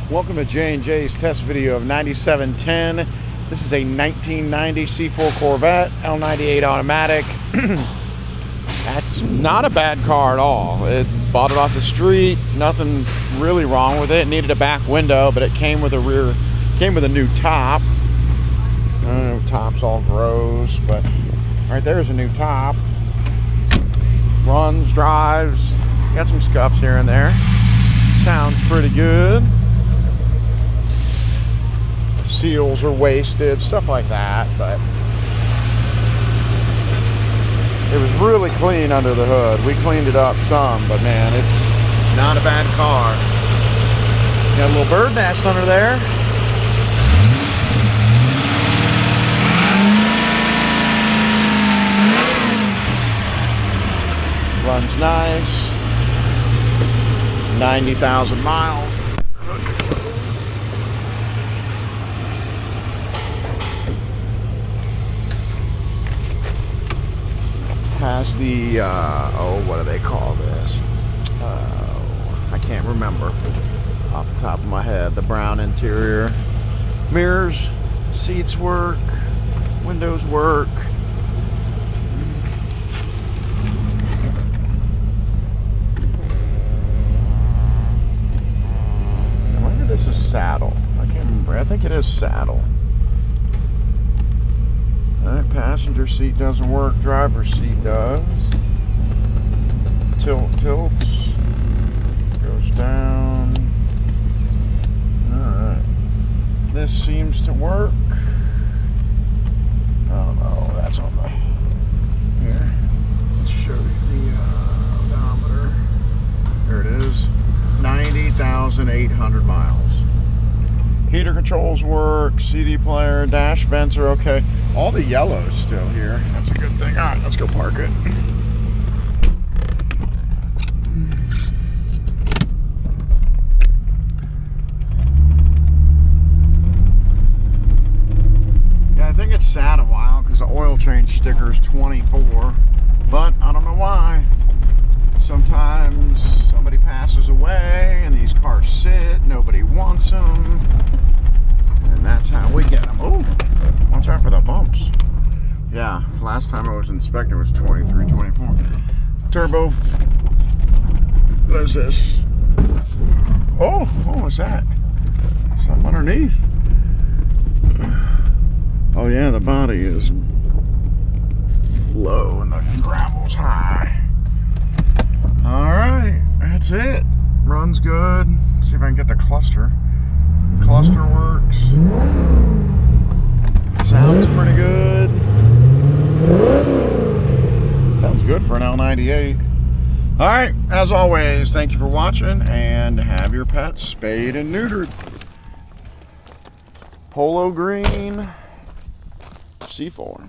Welcome to J&J's test video of 9710. This is a 1990 C4 Corvette L98 automatic. That's not a bad car at all. It bought it off the street, nothing really wrong with it. It needed a back window, but it came with a new top. I don't know, top's all gross, but right there's a new top. Runs, drives, got some scuffs here and there. Sounds pretty good. Seals are wasted, stuff like that, but it was really clean under the hood. We cleaned it up some, but man, it's not a bad car. Got a little bird nest under there. Runs nice. 90,000 miles. Has the what do they call this? I can't remember off the top of my head. The brown interior. Mirrors, seats work, windows work. Maybe this is saddle. I can't remember. I think it is saddle. Alright, passenger seat doesn't work, driver's seat does. Tilts, goes down. Alright, this seems to work. Oh no, that's on the, here, let's show you the odometer. There it is, 90,800 miles. Heater controls work, CD player, dash vents are okay. All the yellow's still here. That's a good thing. All right, let's go park it. Yeah, I think it's sat a while because the oil change sticker is 24, but I don't know why. Sometimes somebody passes away and these cars sit, nobody wants them, and that's how we get them. Oh, watch out for the bumps. Yeah, last time I was inspected was 23, 24. Turbo. What is this? Oh, what was that? Something underneath. Oh yeah, the body is low and the gravel's high. Alright, that's it. Runs good. Let's see if I can get the cluster. Cluster works. Sounds pretty good. Sounds good for an L98. Alright, as always, thank you for watching and have your pets spayed and neutered. Polo green C4.